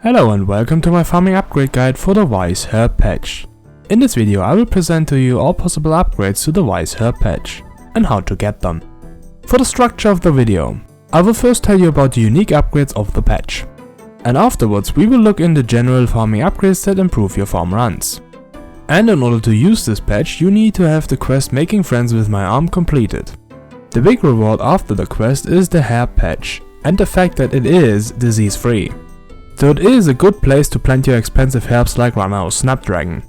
Hello and welcome to my farming upgrade guide for the Weiss Patch. In this video I will present to you all possible upgrades to the Weiss Patch and how to get them. For the structure of the video, I will first tell you about the unique upgrades of the patch. And afterwards we will look into general farming upgrades that improve your farm runs. And in order to use this patch you need to have the quest Making Friends with My Arm completed. The big reward after the quest is the hair patch and the fact that it is disease free. So it is a good place to plant your expensive herbs like Runner or Snapdragon.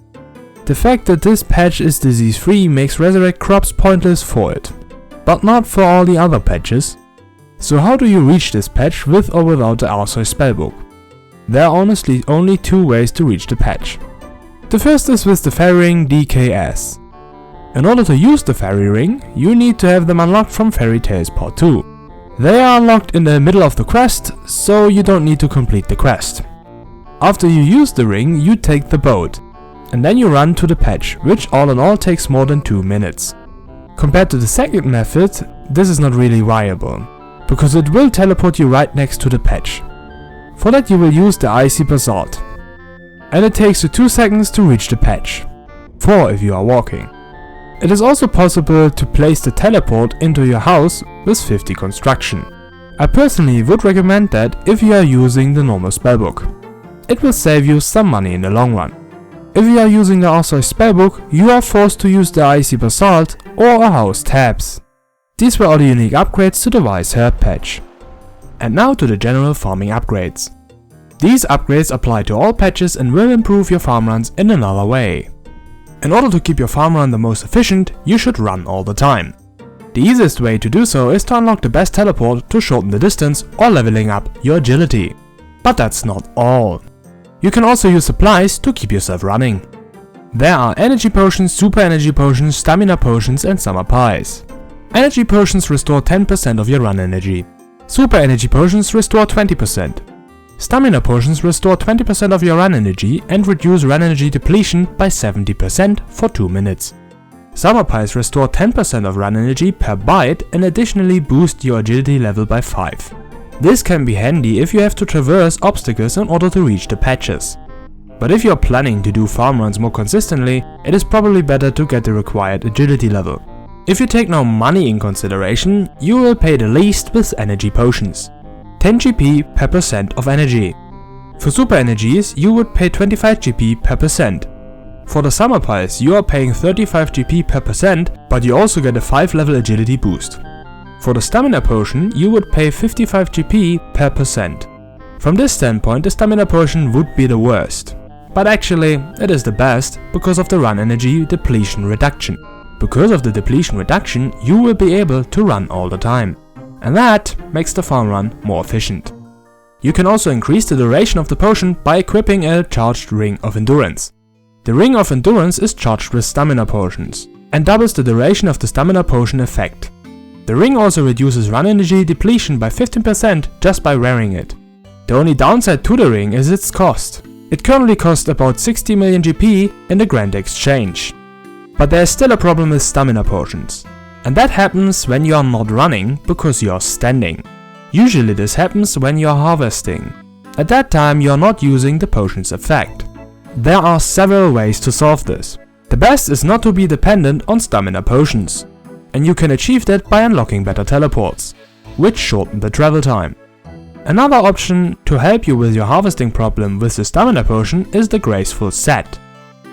The fact that this patch is disease free makes resurrect crops pointless for it, but not for all the other patches. So how do you reach this patch with or without the Arceus spellbook? There are honestly only two ways to reach the patch. The first is with the Fairy Ring DKS. In order to use the Fairy Ring, you need to have them unlocked from Fairy Tales Part 2. They are unlocked in the middle of the quest, so you don't need to complete the quest. After you use the ring, you take the boat, and then you run to the patch, which all in all takes more than 2 minutes. Compared to the second method, this is not really viable, because it will teleport you right next to the patch. For that you will use the Icy Basalt, and it takes you 2 seconds to reach the patch, 4 if you are walking. It is also possible to place the teleport into your house with 50 construction. I personally would recommend that if you are using the normal spellbook. It will save you some money in the long run. If you are using the Arceus spellbook, you are forced to use the Icy Basalt or a house tabs. These were all the unique upgrades to the Weiss patch. And now to the general farming upgrades. These upgrades apply to all patches and will improve your farm runs in another way. In order to keep your farm run the most efficient, you should run all the time. The easiest way to do so is to unlock the best teleport to shorten the distance or leveling up your agility. But that's not all. You can also use supplies to keep yourself running. There are energy potions, super energy potions, stamina potions and summer pies. Energy potions restore 10% of your run energy. Super energy potions restore 20%. Stamina potions restore 20% of your run energy and reduce run energy depletion by 70% for 2 minutes. Summer Pies restore 10% of run energy per bite and additionally boost your agility level by 5. This can be handy if you have to traverse obstacles in order to reach the patches. But if you are planning to do farm runs more consistently, it is probably better to get the required agility level. If you take no money in consideration, you will pay the least with energy potions. 10 GP per percent of energy. For super energies, you would pay 25 GP per percent. For the summer pies, you are paying 35 GP per percent, but you also get a 5 level agility boost. For the stamina potion, you would pay 55 GP per percent. From this standpoint, the stamina potion would be the worst. But actually, it is the best because of the run energy depletion reduction. Because of the depletion reduction, you will be able to run all the time. And that makes the farm run more efficient. You can also increase the duration of the potion by equipping a charged Ring of Endurance. The Ring of Endurance is charged with stamina potions and doubles the duration of the stamina potion effect. The ring also reduces run energy depletion by 15% just by wearing it. The only downside to the ring is its cost. It currently costs about 60 million GP in the Grand Exchange. But there is still a problem with stamina potions. And that happens when you are not running because you are standing. Usually this happens when you are harvesting. At that time you are not using the potion's effect. There are several ways to solve this. The best is not to be dependent on stamina potions. And you can achieve that by unlocking better teleports, which shorten the travel time. Another option to help you with your harvesting problem with the stamina potion is the Graceful Set.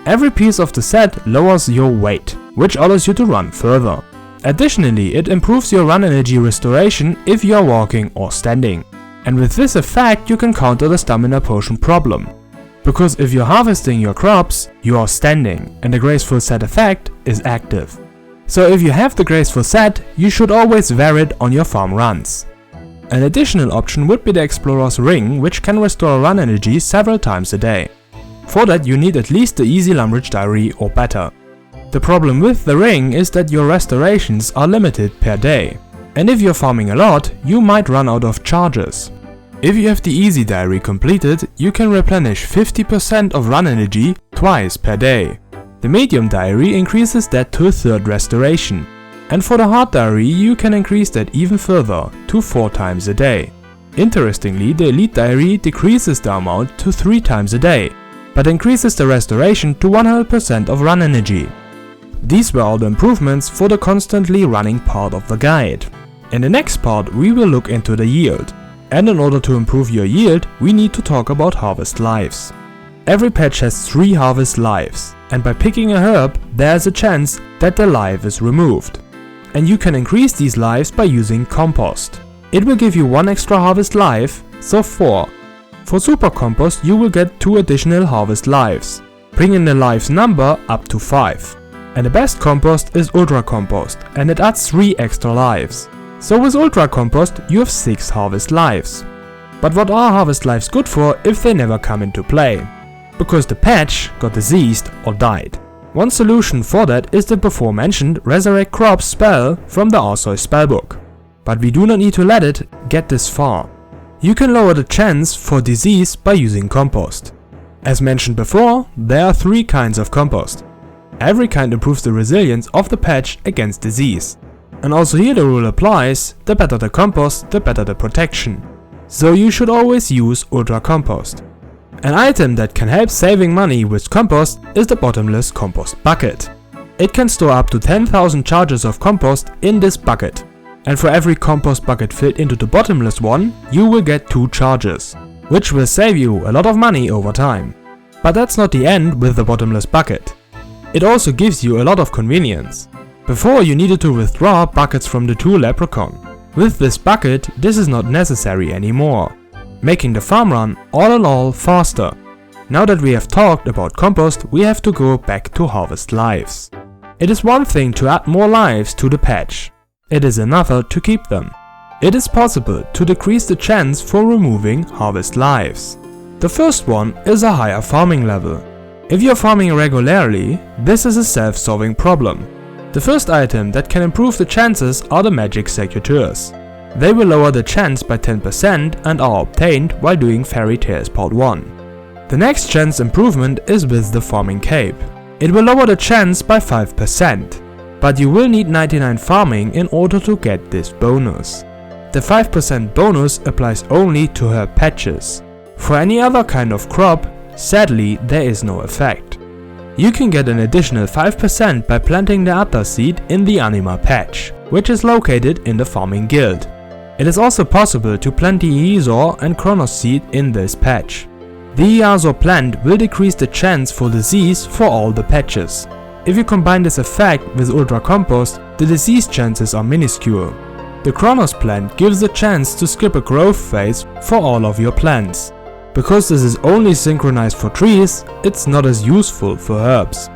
Every piece of the set lowers your weight, which allows you to run further. Additionally, it improves your run energy restoration if you are walking or standing. And with this effect you can counter the stamina potion problem. Because if you're harvesting your crops, you are standing and the Graceful Set effect is active. So if you have the Graceful Set, you should always wear it on your farm runs. An additional option would be the Explorer's Ring, which can restore run energy several times a day. For that you need at least the Easy Lumbridge Diary or better. The problem with the ring is that your restorations are limited per day, and if you're farming a lot, you might run out of charges. If you have the Easy Diary completed, you can replenish 50% of run energy twice per day. The Medium Diary increases that to a third restoration, and for the Hard Diary you can increase that even further to 4 times a day. Interestingly, the Elite Diary decreases the amount to 3 times a day, but increases the restoration to 100% of run energy. These were all the improvements for the constantly running part of the guide. In the next part we will look into the yield, and in order to improve your yield we need to talk about harvest lives. Every patch has 3 harvest lives, and by picking a herb there is a chance that the life is removed. And you can increase these lives by using Compost. It will give you 1 extra harvest life, so 4. For Super Compost you will get 2 additional harvest lives, bringing the lives number up to 5. And the best compost is Ultra Compost, and it adds 3 extra lives. So with Ultra Compost you have 6 harvest lives. But what are harvest lives good for if they never come into play? Because the patch got diseased or died. One solution for that is the before mentioned Resurrect Crops spell from the Arceus spellbook. But we do not need to let it get this far. You can lower the chance for disease by using Compost. As mentioned before, there are 3 kinds of compost. Every kind improves the resilience of the patch against disease. And also here the rule applies, the better the compost, the better the protection. So you should always use Ultra Compost. An item that can help saving money with compost is the Bottomless Compost Bucket. It can store up to 10,000 charges of compost in this bucket. And for every compost bucket filled into the bottomless one, you will get 2 charges, which will save you a lot of money over time. But that's not the end with the Bottomless Bucket. It also gives you a lot of convenience. Before you needed to withdraw buckets from the tool Leprechaun. With this bucket, this is not necessary anymore, making the farm run all in all faster. Now that we have talked about compost, we have to go back to harvest lives. It is one thing to add more lives to the patch. It is another to keep them. It is possible to decrease the chance for removing harvest lives. The first one is a higher farming level. If you are farming regularly, this is a self-solving problem. The first item that can improve the chances are the magic secateurs. They will lower the chance by 10% and are obtained while doing Fairy Tales Part 1. The next chance improvement is with the farming cape. It will lower the chance by 5%, but you will need 99 farming in order to get this bonus. The 5% bonus applies only to herb patches. For any other kind of crop, sadly there is no effect. You can get an additional 5% by planting the Attar seed in the Anima Patch, which is located in the farming guild. It is also possible to plant the Eazor and Kronos seed in this patch. The Eazor plant will decrease the chance for disease for all the patches. If you combine this effect with Ultra Compost, the disease chances are minuscule. The Kronos plant gives a chance to skip a growth phase for all of your plants. Because this is only synchronized for trees, it's not as useful for herbs.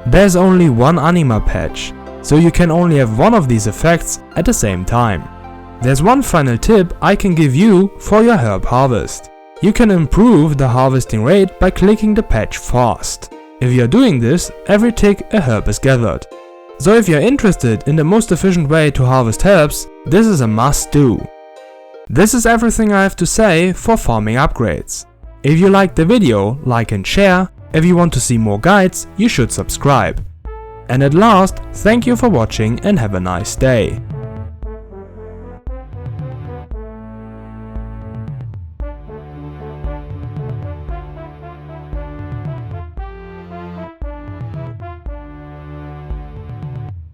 There's only one Anima Patch, so you can only have one of these effects at the same time. There's one final tip I can give you for your herb harvest. You can improve the harvesting rate by clicking the patch fast. If you're doing this, every tick a herb is gathered. So if you're interested in the most efficient way to harvest herbs, this is a must do. This is everything I have to say for farming upgrades. If you liked the video, like and share. If you want to see more guides, you should subscribe. And at last, thank you for watching and have a nice day.